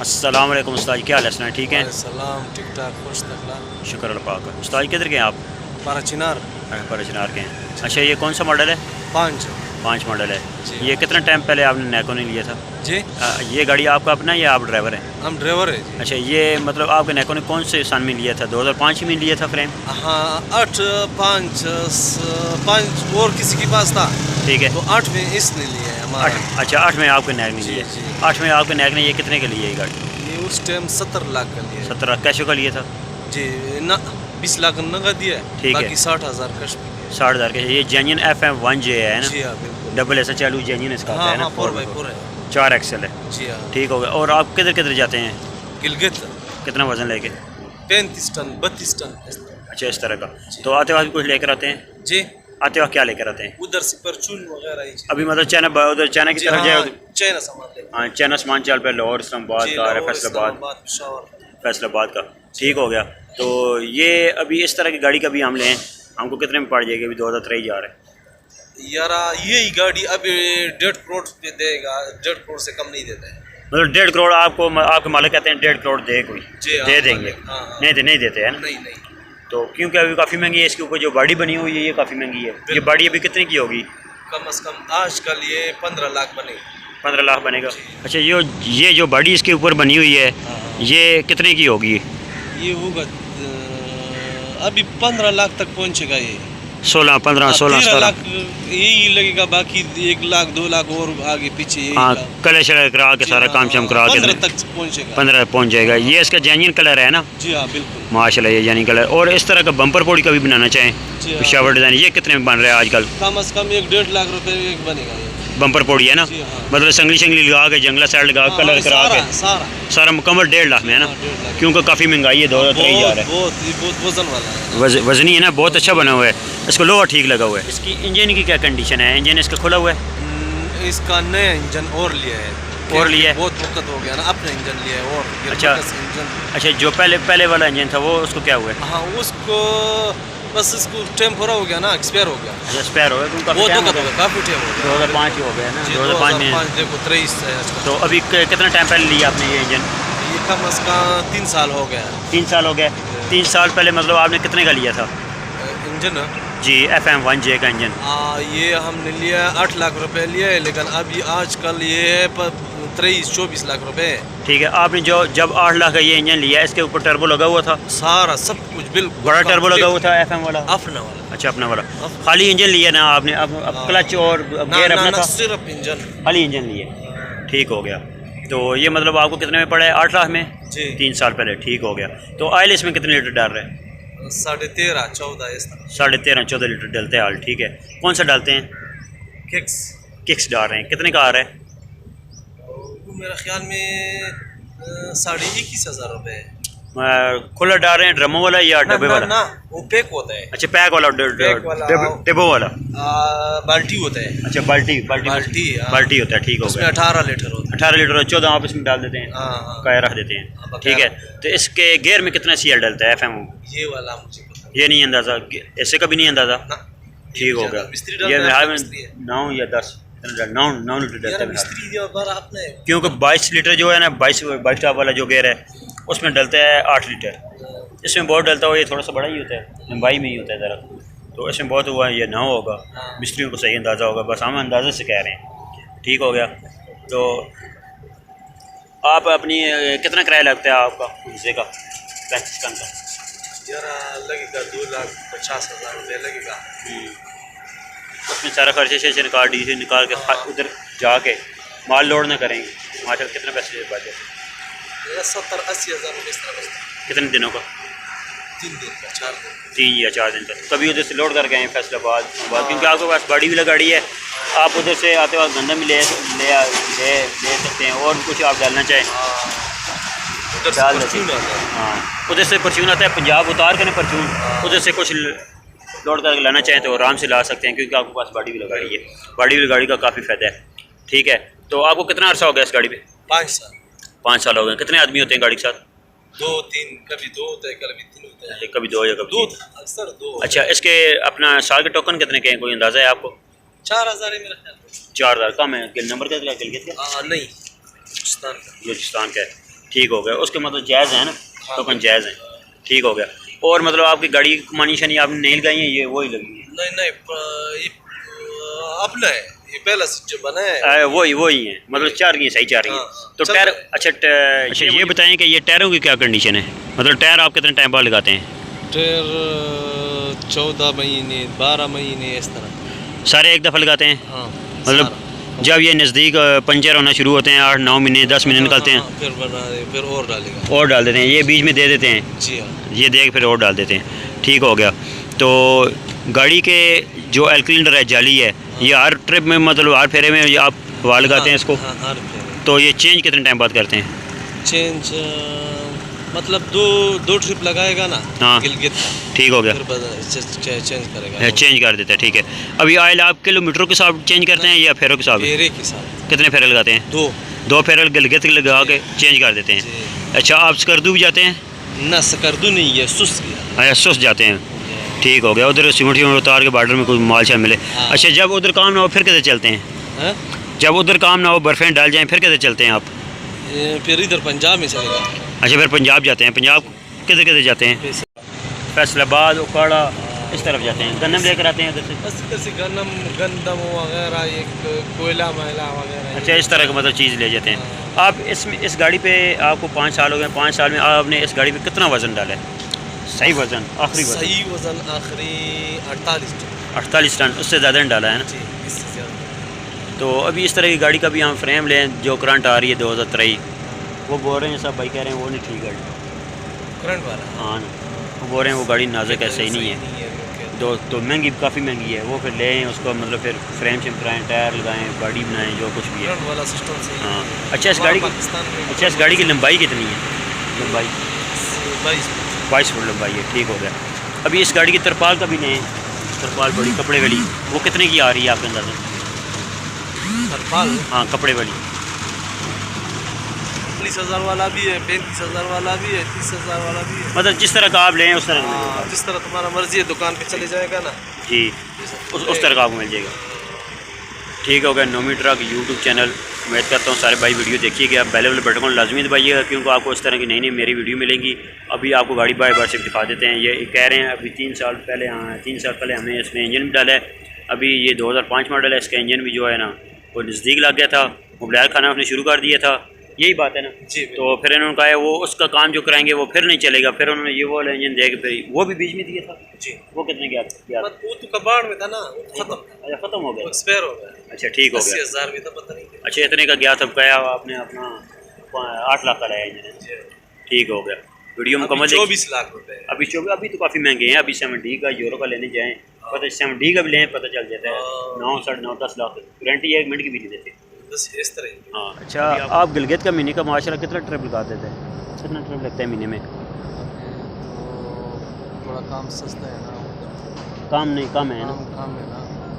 अस्सलाम वालेकुम उस्ताद, क्या हाल है? सुना ठीक है? सलाम ठीक ठाक खुश तकला। शुक्र अल्लाह पाक का। उस्ताद किधर के हैं आप? पाराचिनार परचनार के हैं। अच्छा, ये कौन सा मॉडल है? 5 मॉडल है। जी। ये कितना टाइम पहले आपने नैको ने लिया था? जी। ये गाड़ी आपका अपना है या आप ड्राइवर हैं? हम ड्राइवर है जी। अच्छा, ये मतलब आपके नैको ने कौन से सन में लिया था? 2005 में लिया था फ्रेम? हाँ 8 5 5 और किसी के पास था, ठीक है। तो 8 में इसने लिया है हमारा। अच्छा, 8 में आपके नैक ने जी, लिया। जी। 8 में आपके नैक ने ये कितने के लिए ये गाड़ी? ये उस टाइम 70 लाख का लिया है। 17 कैशो का लिया था? जी ना 20 लाख नगद दिया है, ठीक है। बाकी 60,000 कश भी 60,000 के। ये जेन्युइन FM1J है ना? जी हाँ बिल्कुल। डबल ऐसा चालू जेन्युइन इसका आता हाँ है ना? हाँ 4x4 है। 4 एक्सल है। जी हाँ। ठीक हो गया। और आप किधर किधर जाते हैं? गिलगित कितना वजन लेके? 35 टन 32 टन। अच्छा, इस तरह का। तो आते वक्त कुछ लेकर आते हैं? जी। आते वक्त क्या लेकर आते हैं? उधर से परचून वगैरह ही अभी मतलब चाइना उधर चाइना की तरफ जाए? चाइना सामान ले। हाँ, चाइना सामान चल पे लाहौर इस्लामाबाद का है, फैसलाबाद का। ठीक हो गया। तो ये अभी इस तरह की गाड़ी का भी हम लें, हमको कितने में पड़ जाएगी? अभी 2023 जा रहा है यार, यही गाड़ी अभी 1.5 करोड़ पे देगा, 1.5 करोड़ से कम नहीं देता है। मतलब 1.5 करोड़ आपको आपके मालिक कहते हैं 1.5 करोड़ दे कोई? दे देंगे? हाँ। नहीं देते है ना? नहीं। तो क्योंकि अभी काफ़ी महंगी है, इसके ऊपर जो बॉडी बनी हुई है ये काफ़ी महंगी है। ये बॉडी अभी कितने की होगी? कम से कम आजकल ये 15 लाख बनेगी। 15 लाख बनेगा। अच्छा, ये जो बॉडी इसके ऊपर बनी हुई है ये कितने की होगी? ये होगा अभी 15 लाख तक पहुंचेगा ये। 16 15 16 17 लाख यही लगेगा, बाकी 1 लाख 2 लाख और आगे पीछे यही। हाँ, कलर शलर करा के सारा काम शाम करा के 15 तक पहुंचेगा। 15 पहुंच जाएगा। ये इसका जेन्युइन कलर है ना? जी हाँ बिल्कुल माशाल्लाह, ये जेन्युइन कलर। और इस तरह का बम्पर बॉडी का भी बनाना चाहें पिशावर डिज़ाइन, ये कितने में बन रहा है आजकल? कम से कम 1-1.5 लाख रुपए एक बनेगा ये बम्पर बॉडी है ना? जी हाँ। मतलब संगली शंगली लगा के जंगला साइड लगा कलर करा के सारा मुकम्मल 1.5 लाख में है ना? 1.5 लाख। क्योंकि काफ़ी महंगाई है, 2023 जा रहा है। बहुत वजन वाला है। वजनी है ना, बहुत अच्छा बना हुआ है। इसको लोहा ठीक लगा हुआ है। इसकी इंजन की क्या कंडीशन है? इंजन इसका खुला हुआ है? इसका नया इंजन और लिया है। और लिया है? बहुत वक्त हो गया ना, अपना इंजन लिया है। और अच्छा। इंजन। अच्छा, जो पहले वाला इंजन था वो उसको क्या हुआ है? हाँ उसको बस इसको टाइम पूरा हो गया ना, एक्सपायर हो गया। अच्छा, स्पेयर हो गया। वो तो काफ़ी टाइम हो गया। 2005 ही हो गया ना? 2005 में। देखो 23 है आजकल। तो अभी कितना टाइम पहले लिया आपने ये इंजन? ये कम से कम 3 साल हो गया। 3 साल हो गए। 3 साल पहले मतलब आपने कितने का लिया था इंजन? जी, FM1J का इंजन। ये हमने लिया 8 लाख रुपए लिया है, लेकिन अभी आजकल ये है 23-24 लाख रुपए। ठीक है। आपने जब 8 लाख का ये इंजन लिया, इसके ऊपर टर्बो लगा हुआ था? सारा सब कुछ बिल्कुल बड़ा टर्बो लगा हुआ था FM वाला? अपना वाला। अच्छा, अपना वाला। खाली इंजन लिया ना आपने? अब क्लच और गियर अपना था? सिर्फ इंजन, खाली इंजन लिया। ठीक हो गया। तो ये मतलब आपको कितने में पड़ा है? 8 लाख में जी। 3 साल पहले। ठीक हो गया। तो ऑयल इसमें कितने लीटर डाल रहे हैं? 13.5-14 इस तरह। 13.5-14 लीटर डलते हैं ऑयल। ठीक है। कौन सा डालते हैं? किक्स डाल रहे हैं। कितने का आ रहा है? मेरा ख्याल में 21,500 रुपये है। खुला डाल रहे हैं ड्रमों वाला या डब्बे वाला? ना, वो पैक होता है। अच्छा, पैक वाला डिब्बो वाला? बाल्टी होता है। अच्छा, बाल्टी होता है। ठीक हो उसमें गया। 18 लीटर होता 18 लीटर 14 आप इसमें डाल देते हैं? है। हाँ। काया रख देते हैं। ठीक है। तो इसके गेयर में कितना CL डलता है FM? ये वाला मुझे पता ये नहीं अंदाज़ा? ऐसे का भी नहीं अंदाज़ा? ना। ठीक हो गया। मिस्त्री ये डालता है, में मिस्त्री है। 9 या 10 9 लीटर डलता यार है। मिस्त्री जो बार आपने क्योंकि 22 लीटर जो है ना, 22 टॉप वाला जो गेयर है उसमें डलता है 8 लीटर। इसमें बहुत डलता हुआ, ये थोड़ा सा बड़ा ही होता है, लंबाई में ही होता है ज़रा। तो इसमें बहुत हुआ, ये 9 होगा। मिस्त्रियों को सही अंदाज़ा होगा, बस हम अंदाज़े से कह रहे हैं। ठीक हो गया। तो आप अपनी कितना किराया लगता है आपका हिस्से का 35 टन का? यार लगेगा 2,50,000 रुपये लगेगा। उसमें सारा खर्चे से निकाल डी से निकाल के उधर जाके माल लोड ना करेंगे, माशाल्लाह कितने पैसे बच जाते? 70-80,000 रुपये इस तरह बचता। कितने दिनों का? 3 दिन का 4 दिन। 3 या 4 दिन तक। कभी उधर से लोड करके आए फैसलाबाद क्योंकि आपके पास बड़ी वाला गाड़ी है, आप उधर से आते वक्त गंदा भी ले सकते हैं। और कुछ आप डालना चाहें डाल देते हैं। हाँ, उधर से परचून आता है, पंजाब उतार कर परचून, उधर से कुछ लोड करके लाना चाहें तो आराम से ला सकते हैं, क्योंकि आपके पास बड़ी वाली गाड़ी है। बड़ी वाली गाड़ी का काफ़ी फ़ायदा है। ठीक है। तो आपको कितना अर्सा हो गया इस गाड़ी पे? 5 साल। 5 साल हो गए। कितने आदमी होते हैं गाड़ी के साथ? 2-3, कभी 2 होता है, कभी 3 होता है। कभी 2 या कभी 2, 3। अक्सर 2। अच्छा, इसके अपना साल के टोकन कितने के हैं, कोई अंदाज़ा है आपको? 4,000 है मेरा ख्याल। 4,000 कम है। नंबर क्या गिलगित का? नहीं, बलूचिस्तान का। बलूचिस्तान का है। ठीक हो गया, उसके मतलब जायज़ है ना, टोकन जायज़ है, ठीक हो गया। और मतलब आपकी गाड़ी की मानी शनी आपने नहीं लगाई है, ये वही लगी है? नहीं ये अपना है, ये पहला से जो बना है वही है, मतलब चार रही है, सही चार रही है। हाँ, तो टायर अच्छा ये बताएं कि ये टायरों की क्या कंडीशन है, मतलब टायर आप कितने टाइम बाद लगाते हैं? टायर 14 महीने 12 महीने इस तरह सारे एक दफ़ा लगाते हैं? हाँ, मतलब जब ये नज़दीक पंचर होना शुरू होते हैं 8-9 महीने 10 महीने निकलते हैं फिर बना दे, फिर और डालेगा और डाल देते हैं, ये बीच में दे देते हैं? जी हाँ, ये देख फिर और डाल देते हैं, ठीक हो गया। तो गाड़ी के जो एल्कलिंडर है जाली है, ये हर ट्रिप में मतलब हर फेरे में आप हवा लगाते हैं इसको? हर फेरे। तो ये चेंज कितने टाइम बाद करते हैं? चेंज मतलब दो ट्रिप लगाएगा ना, हाँ, गिलगित ठीक हो गया, फिर चेंज करेगा, चेंज कर देता है, ठीक है। अभी ऑयल आप किलोमीटरों के साथ चेंज करते हैं या फेरों के साथ? फेरे के साथ। कितने फेरे लगाते हैं? दो फेरे गिलगित लगा के चेंज कर देते हैं। अच्छा, आप स्कर्दू भी जाते हैं? ना स्कर्दू नहीं है, सुस गया। अच्छा, सुस जाते हैं, ठीक हो गया। उधर सिमटी में उतार के बॉर्डर में कोई माल शाल मिले। हाँ। अच्छा, जब उधर काम ना हो फिर कैसे चलते हैं? हाँ? जब उधर काम ना हो बर्फ़ें डाल जाएं फिर कैसे चलते हैं आप? फिर इधर पंजाब में चलेगा। अच्छा, फिर पंजाब जाते हैं, पंजाब किधर किधर जाते हैं? फैसलाबाद, उकाड़ा, इस तरफ जाते हैं, गन्नम लेकर आते हैं उधर से? बस इधर से गंदम वगैरह, ये कोयला मैला वगैरह। अच्छा, इस तरह का मतलब चीज़ ले जाते हैं आप। इस गाड़ी पे आपको 5 साल हो गए, 5 साल में आपने इस गाड़ी पे कितना वज़न डाला है? सही वज़न, आखिरी वज़न? सही वज़न आखिरी 48 टन। 48 टन, उससे ज़्यादा नहीं डाला है ना? जी, इससे ज़्यादा। तो अभी इस तरह की गाड़ी का भी हम फ्रेम लें जो करंट आ रही है 2023, वो बोल रहे हैं सब भाई कह रहे हैं वो नहीं ठीक गाड़ी, करंट वाला। हाँ ना, वो बोल रहे हैं वो गाड़ी नाजुक है, सही नहीं है। तो महंगी, काफ़ी महंगी है वो, फिर लें उसको मतलब फिर फ्रेम शिम कराएँ, टायर लगाएँ, बॉडी बनाएँ, जो कुछ भी है। करंट वाला सिस्टम से। हाँ। अच्छा, इस गाड़ी की लंबाई कितनी है? लंबाई 22 फुट लंबाई है, ठीक हो गया। अभी इस गाड़ी की तरपाल का भी लें, तरपाल बड़ी कपड़े वाली, वो कितने की आ रही है आपके अंदाज़ा? तरपाल? हाँ, कपड़े वाली। 40,000 वाला भी है, 35,000 वाला भी है, 30,000 वाला भी है। मतलब जिस तरह का आप लें उस तरह का हाँ, जिस तरह तुम्हारा मर्जी है, दुकान पे चले जाएगा ना जी, उस तरह का आपको मिल जाएगा, ठीक हो गया। नोमी ट्रक यूट्यूब चैनल, उम्मीद करता हूँ सारे भाई वीडियो देखिएगा, बेल वाले बटन को लाजमी दबाइएगा क्योंकि आपको इस तरह की नई नई मेरी वीडियो मिलेंगी। अभी आपको गाड़ी बाय बार से दिखा देते हैं। ये कह रहे हैं अभी 3 साल पहले, हाँ 3 साल पहले हमने इसमें इंजन भी डाला है। अभी ये 2005 मॉडल है, इसका इंजन भी जो है ना वो नज़दीक लग गया था, मोबाइल खाना उसने शुरू कर दिया था, यही बात है ना जी। तो फिर इन्होंने कहा है वो उसका काम जो कराएंगे वो फिर नहीं चलेगा, फिर उन्होंने ये वाला इंजन दे के फिर वो भी बीच में दिया था जी। वो कितने गया था? वो तो कबाड़ में था ना, खत्म। अच्छा, ख़त्म हो गया, एक्सपायर हो गया। अच्छा, ठीक हो गया। 80,000 भी था, पता नहीं। अच्छा, इतने का गया तब गया आपने अपना 8 लाख का लाया इंजन, ठीक हो गया। वीडियो मुकम्मल 24 लाख रुपए। अभी तो काफ़ी महंगे हैं। अभी 7D का यूरो का लेने जाएँ, पता 7D का भी लें पता चल जाता है 9, 9.5, 10 लाख, गारंटी 1 मिनट की भी नहीं देते। बस इस तरह। हाँ। अच्छा, आप गिलगित का महीने का माशाल्लाह कितना ट्रिप लगा देते हैं? कितना ट्रिप लगता है महीने में? थोड़ा काम सस्ता है ना, काम नहीं, कम है ना? काम है ना।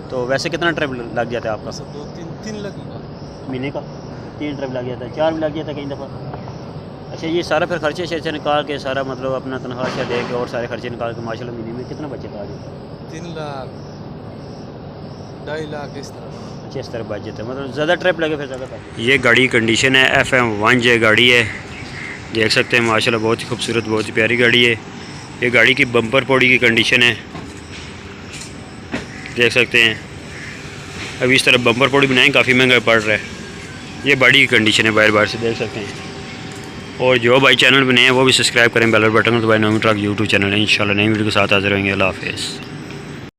तो वैसे कितना ट्रिप लग जाता है आपका? सब 2-3 लगेगा महीने का 3 ट्रिप लग जाता है, 4 भी लग जाता है कई दफ़ा। अच्छा, ये सारा फिर खर्चे शर्चे निकाल के सारा मतलब अपना तनख्वाह शा दे के और सारे खर्चे निकाल के माशाल्लाह महीने में कितना बचत आ जाता है? 3 लाख 2.5 लाख इस तरह। अच्छा, इस तरह बच जाता है, मतलब ज़्यादा ट्रिप लगे फिर ज़्यादा पैसे। ये गाड़ी कंडीशन है FM1J गाड़ी है, देख सकते हैं माशाल्लाह बहुत ही खूबसूरत, बहुत ही प्यारी गाड़ी है। ये गाड़ी की बम्पर पौड़ी की कंडीशन है, देख सकते हैं। अभी इस तरह बम्पर पौड़ी बनाएं काफ़ी महंगा पड़ रहा है। ये बॉडी की कंडीशन है, बार बार से देख सकते हैं। और जो भाई चैनल बने हैं वो भी सब्सक्राइब करें, बेल बटन को दबाएं। नोमी ट्रक यूट्यूब चैनल है, इंशाल्लाह नई वीडियो के साथ हाजिर होंगे। अल्लाह हाफ़िज़।